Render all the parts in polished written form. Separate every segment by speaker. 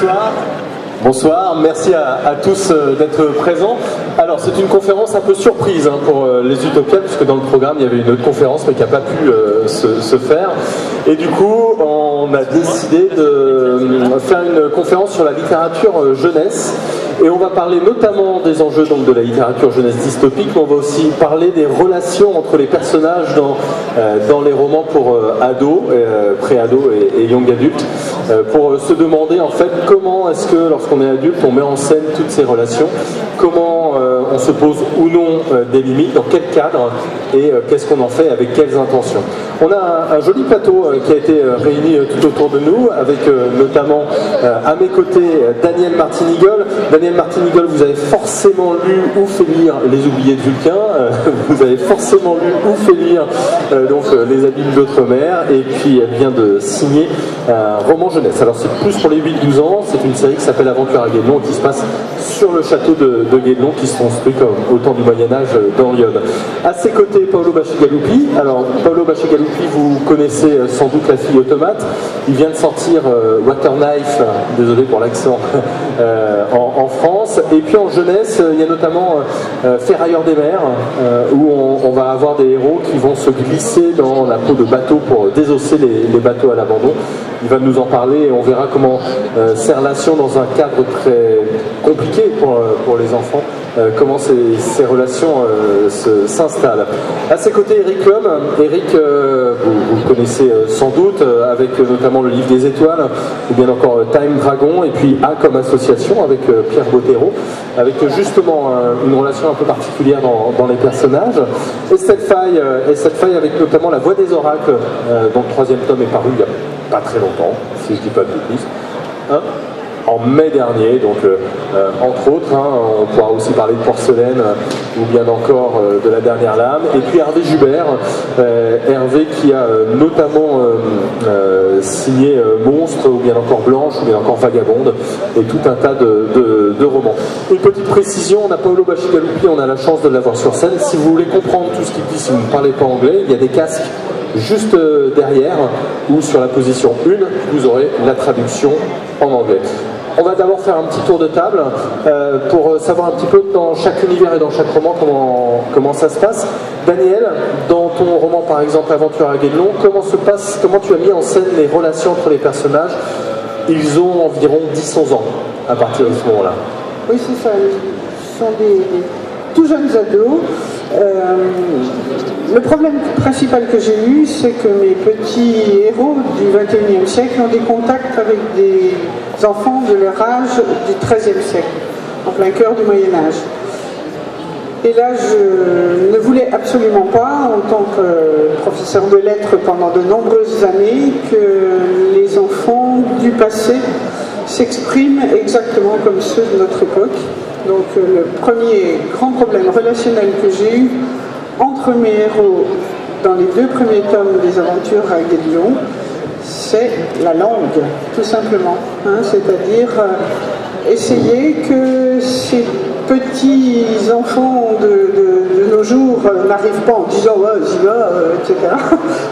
Speaker 1: Bonsoir. Bonsoir, merci à tous d'être présents. Alors c'est une conférence un peu surprise pour les Utopiales, puisque dans le programme il y avait une autre conférence mais qui n'a pas pu se faire. Et du coup on a décidé de faire une conférence sur la littérature jeunesse. Et on va parler notamment des enjeux donc, de la littérature jeunesse dystopique, mais on va aussi parler des relations entre les personnages dans les romans pour ados, pré-ados et young adultes, pour se demander en fait comment est-ce que lorsqu'on est adulte on met en scène toutes ces relations, comment on se pose ou non des limites, dans quel cadre et qu'est-ce qu'on en fait avec quelles intentions. On a un joli plateau qui a été réuni tout autour de nous, avec notamment à mes côtés Daniel Martinigol. Daniel Martinigol, vous avez forcément lu ou fait lire Les Oubliés de Vulcain, vous avez forcément lu ou fait lire donc Les Abîmes d'Outre-mer, et puis elle vient de signer un roman jeunesse. Alors c'est plus pour les 8-12 ans, c'est une série qui s'appelle Aventure à Guédelon, qui se passe sur le château de Guédelon, qui se construit comme au temps du Moyen-Âge dans l'Yonne. À ses côtés, Paolo Bacigalupi. Alors Paolo Bacigalupi, vous connaissez sans doute La Fille automate. Il vient de sortir Waterknife, désolé pour l'accent, en France. Et puis en jeunesse, il y a notamment Ferrailleurs des mers, où on va avoir des héros qui vont se glisser dans la peau de bateaux pour désosser les bateaux à l'abandon. Il va nous en parler et on verra comment ces relations dans un cadre très compliqué pour les enfants, comment ces relations s'installent. À ses côtés, Eric Lhomme. Eric, vous le connaissez sans doute, avec notamment le Livre des Étoiles, ou bien encore Time Dragon, et puis A comme association avec Pierre Bottero, avec justement une relation un peu particulière dans les personnages. Estelle Faye avec notamment La Voix des Oracles, dont le 3e tome est paru il n'y a pas très longtemps, si je ne dis pas de bêtises. En mai dernier, donc entre autres, on pourra aussi parler de Porcelaine ou bien encore de La Dernière Lame, et puis Hervé Jubert, Hervé qui a notamment signé Monstre ou bien encore Blanche ou bien encore Vagabonde et tout un tas de romans. Une petite précision, on a Paolo Bacigalupi, on a la chance de l'avoir sur scène. Si vous voulez comprendre tout ce qu'il dit, si vous ne parlez pas anglais, il y a des casques juste derrière, ou sur la position 1, vous aurez la traduction en anglais. On va d'abord faire un petit tour de table pour savoir un petit peu dans chaque univers et dans chaque roman comment ça se passe. Daniel, dans ton roman par exemple Aventure à Guédelon, comment tu as mis en scène les relations entre les personnages? Ils ont environ 10-11 ans à partir de ce moment-là.
Speaker 2: Oui, c'est ça, ils sont des tout jeunes ados. Le problème principal que j'ai eu, c'est que mes petits héros du XXIe siècle ont des contacts avec des enfants de leur âge du XIIIe siècle, en plein cœur du Moyen-Âge. Et là, je ne voulais absolument pas, en tant que professeur de lettres pendant de nombreuses années, que les enfants du passé s'expriment exactement comme ceux de notre époque. Donc le premier grand problème relationnel que j'ai eu entre mes héros dans les 2 premiers tomes des Aventures à Guédelon, c'est la langue, tout simplement. C'est-à-dire essayer que ces petits enfants de nos jours n'arrivent pas en disant ouais, j'y va, etc.,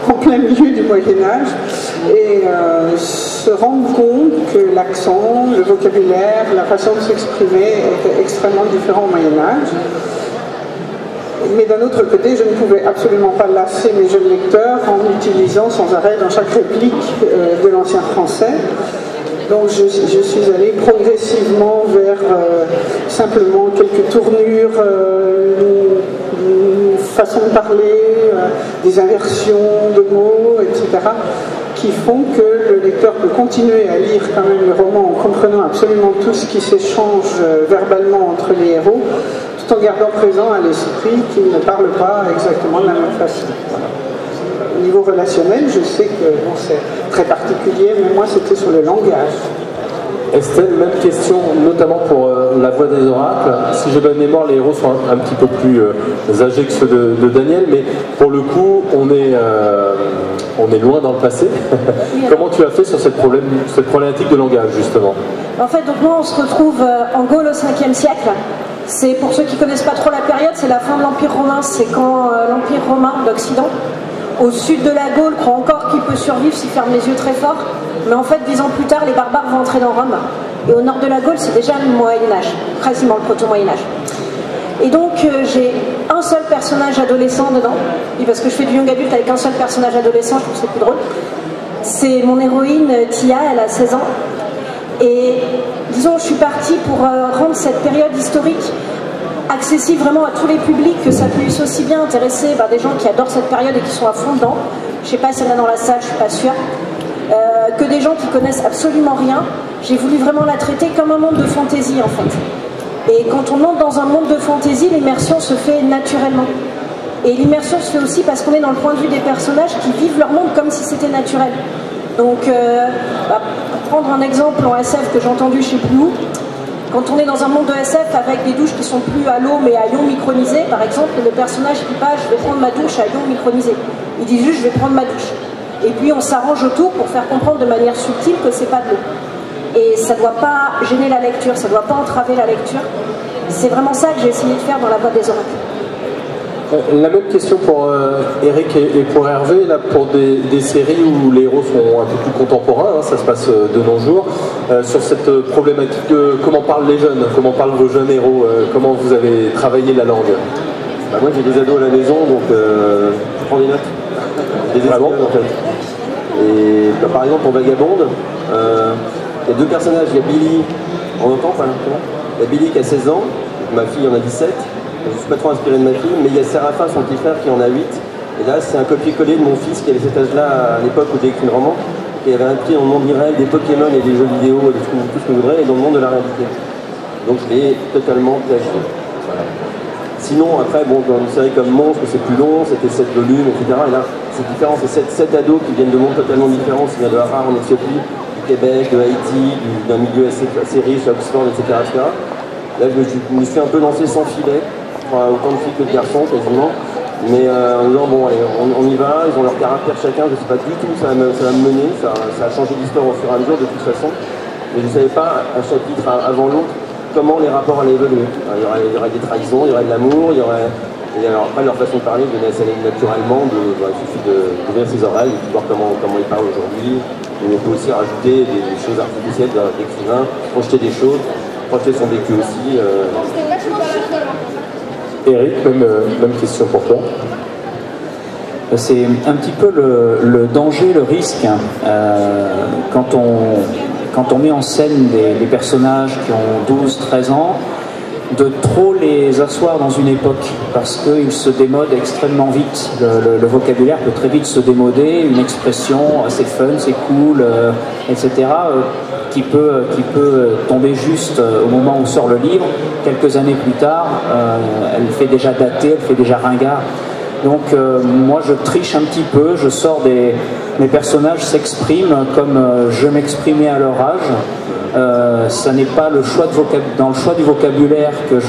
Speaker 2: en plein milieu du Moyen-Âge, et se rendre compte que l'accent, le vocabulaire, la façon de s'exprimer était extrêmement différent au Moyen-Âge. Mais d'un autre côté, je ne pouvais absolument pas lasser mes jeunes lecteurs en utilisant sans arrêt dans chaque réplique de l'ancien français. Donc je suis allée progressivement vers simplement quelques tournures, une façon de parler, des inversions de mots, etc., qui font que le lecteur peut continuer à lire quand même le roman en comprenant absolument tout ce qui s'échange verbalement entre les héros, tout en gardant présent à l'esprit qu'ils ne parlent pas exactement de la même façon. Voilà. Au niveau relationnel, je sais que bon, c'est très particulier, mais moi c'était sur le langage.
Speaker 1: Estelle, même question, notamment pour La Voix des Oracles. Si j'ai bonne mémoire, les héros sont un petit peu plus âgés que ceux de Daniel, mais pour le coup, on est loin dans le passé. Oui, comment tu as fait sur cette problématique de langage, justement?
Speaker 3: En fait, donc nous, on se retrouve en Gaule au 5e siècle. C'est, pour ceux qui ne connaissent pas trop la période, c'est la fin de l'Empire romain. C'est quand l'Empire romain d'Occident, au sud de la Gaule, croit encore qu'il peut survivre s'il ferme les yeux très fort. Mais en fait, 10 ans plus tard, les barbares vont entrer dans Rome. Et au nord de la Gaule, c'est déjà le Moyen-Âge, quasiment le proto-Moyen-Âge. Et donc j'ai un seul personnage adolescent dedans, et parce que je fais du young adulte avec un seul personnage adolescent, je trouve que c'est plus drôle. C'est mon héroïne Tia, elle a 16 ans. Et disons, je suis partie pour rendre cette période historique accessible vraiment à tous les publics, que ça puisse aussi bien intéresser des gens qui adorent cette période et qui sont à fond dedans. Je ne sais pas s'il y en a dans la salle, je ne suis pas sûre. Que des gens qui connaissent absolument rien. J'ai voulu vraiment la traiter comme un monde de fantaisie en fait. Et quand on entre dans un monde de fantaisie, l'immersion se fait naturellement. Et l'immersion se fait aussi parce qu'on est dans le point de vue des personnages qui vivent leur monde comme si c'était naturel. Donc, pour prendre un exemple en SF que j'ai entendu chez Plou, quand on est dans un monde de SF avec des douches qui sont plus à l'eau mais à ion micronisé, par exemple, le personnage qui passe, je vais prendre ma douche à ion micronisé. Il dit juste, je vais prendre ma douche. Et puis on s'arrange autour pour faire comprendre de manière subtile que c'est pas de l'eau. Et ça ne doit pas gêner la lecture, ça ne doit pas entraver la lecture. C'est vraiment ça que j'ai essayé de faire dans La Voix des Oracles.
Speaker 1: La même question pour Eric et pour Hervé, là, pour des séries où les héros sont un peu plus contemporains, hein, ça se passe de nos jours, sur cette problématique de comment parlent les jeunes, comment parlent vos jeunes héros, comment vous avez travaillé la langue.
Speaker 4: Moi j'ai des ados à la maison, donc je prends des notes. Des espionnes en fait. Et par exemple pour Vagabonde, il y a deux personnages, il y a Billy, on entend pas là, il y a Billy qui a 16 ans, ma fille en a 17, je ne suis pas trop inspiré de ma fille, mais il y a Séraphin, son petit frère, qui en a 8, et là c'est un copier-coller de mon fils qui avait cet âge-là à l'époque où j'ai écrit le roman, qui avait inscrit dans le monde réel des Pokémon et des jeux vidéo, et tout ce que je voudrais, et dans le monde de la réalité. Donc je l'ai totalement plagié. Voilà. Sinon, après, bon, dans une série comme Monstre, c'est plus long, c'était 7 volumes, etc. Et là, c'est différent, c'est 7 ados qui viennent de mondes totalement différents, qui viennent de Harare en Éthiopie, du Québec, de Haïti, d'un milieu assez riche, à Oxford, etc., etc. Là, je me suis un peu lancé sans filet, autant de filles que de garçons, quasiment. Mais en disant, bon, allez, on y va, ils ont leur caractère chacun, je ne sais pas du tout où ça va me mener, ça a changé l'histoire au fur et à mesure, de toute façon. Mais je ne savais pas, un chapitre avant l'autre, comment les rapports allaient évoluer. Il y aurait des trahisons, il y aurait de l'amour, il y aurait... Et alors après, leur façon de parler venait assez naturellement, il suffit d'ouvrir ses oreilles et de voir comment ils parlent aujourd'hui. Et on peut aussi rajouter des choses artificielles d'écrivain, projeter des choses, projeter son vécu aussi.
Speaker 1: Eric, même question pour toi.
Speaker 5: C'est un petit peu le danger, le risque, quand on met en scène des personnages qui ont 12-13 ans, de trop les asseoir dans une époque, parce qu'ils se démodent extrêmement vite. Le vocabulaire peut très vite se démoder, une expression c'est fun, c'est cool, etc., qui peut tomber juste au moment où sort le livre. Quelques années plus tard, elle fait déjà dater, elle fait déjà ringard. Donc moi je triche un petit peu, je sors mes personnages s'expriment comme je m'exprimais à leur âge. Ça n'est pas dans le choix du vocabulaire que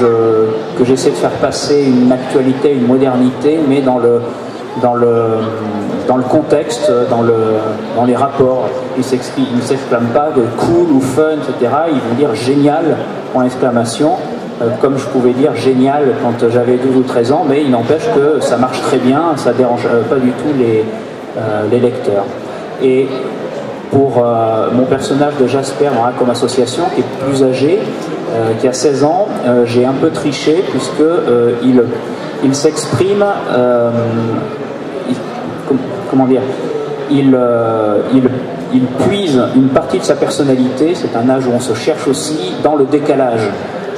Speaker 5: j'essaie de faire passer une actualité, une modernité, mais dans le contexte, dans les rapports. Ils ne s'exclament pas de cool ou fun, etc. Ils vont dire génial, point d'exclamation. Comme je pouvais dire génial quand j'avais 12 ou 13 ans, mais il n'empêche que ça marche très bien, ça ne dérange pas du tout les lecteurs. Et pour mon personnage de Jasper dans Comme Association, qui est plus âgé, qui a 16 ans, j'ai un peu triché puisque il s'exprime, comment dire, il puise une partie de sa personnalité, c'est un âge où on se cherche aussi, dans le décalage.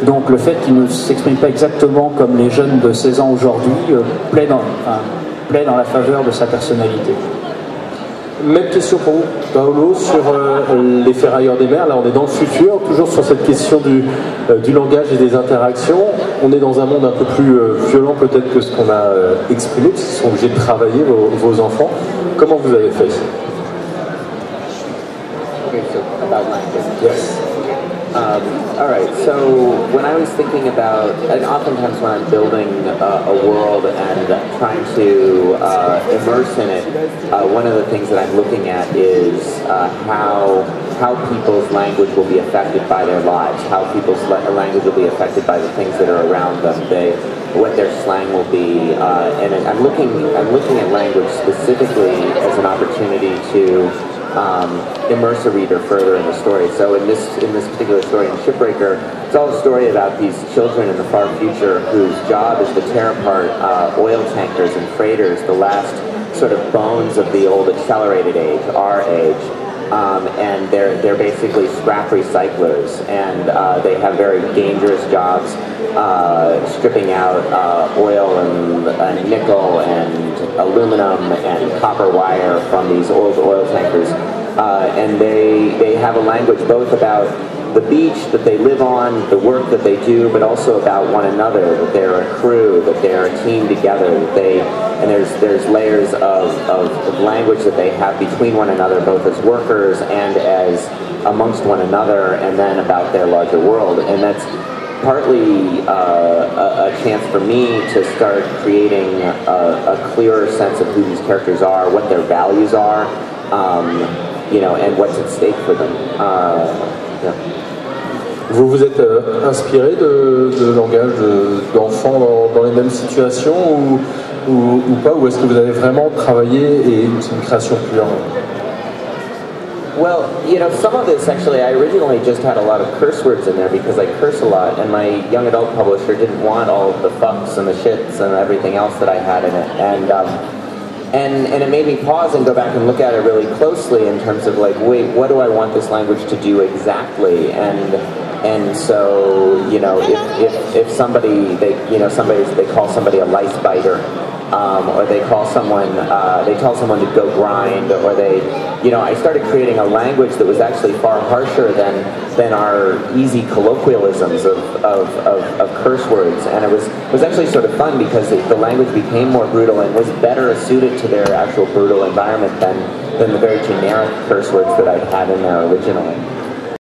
Speaker 5: Donc le fait qu'il ne s'exprime pas exactement comme les jeunes de 16 ans aujourd'hui plaît dans la faveur de sa personnalité.
Speaker 1: Même question pour vous, Paolo, sur les ferrailleurs des mers. Là, on est dans le futur, toujours sur cette question du langage et des interactions. On est dans un monde un peu plus violent peut-être que ce qu'on a exprimé, parce qu'ils sont obligés de travailler, vos enfants. Comment vous avez fait?
Speaker 6: Yes. All right, so when I was thinking about, and oftentimes when I'm building a world and trying to immerse in it, one of the things that I'm looking at is how people's language will be affected by their lives, how people's language will be affected by the things that are around them, what their slang will be, and I'm looking at language specifically as an opportunity to immerse a reader further in the story. So in this particular story in Shipbreaker, it's all a story about these children in the far future whose job is to tear apart oil tankers and freighters, the last sort of bones of the old accelerated age, our age. And they're basically scrap recyclers, and they have very dangerous jobs, stripping out oil and nickel and aluminum and copper wire from these old oil tankers. And they have a language both about the beach that they live on, the work that they do, but also about one another, that they're a crew, that they're a team together, and there's layers of language that they have between one another, both as workers and as amongst one another, and then about their larger world. And that's partly a chance for me to start creating a clearer sense of who these characters are, what their values are, you know, and what's at stake for them. Yeah.
Speaker 1: Vous vous êtes inspiré de langage d'enfants dans les mêmes situations ou pas? Ou est-ce que vous avez vraiment travaillé et c'est une création pure?
Speaker 6: Well, you know, some of this actually, I originally just had a lot of curse words in there because I curse a lot, and my young adult publisher didn't want all of the fucks and the shits and everything else that I had in it. And it made me pause and go back and look at it really closely in terms of like, wait, what do I want this language to do exactly? And so, you know, if somebody, they call somebody a lice biter, or they call someone, they tell someone to go grind, or I started creating a language that was actually far harsher than our easy colloquialisms of curse words, and it was actually sort of fun because the language became more brutal and was better suited to their actual brutal environment than the very generic curse words that I'd had in there originally.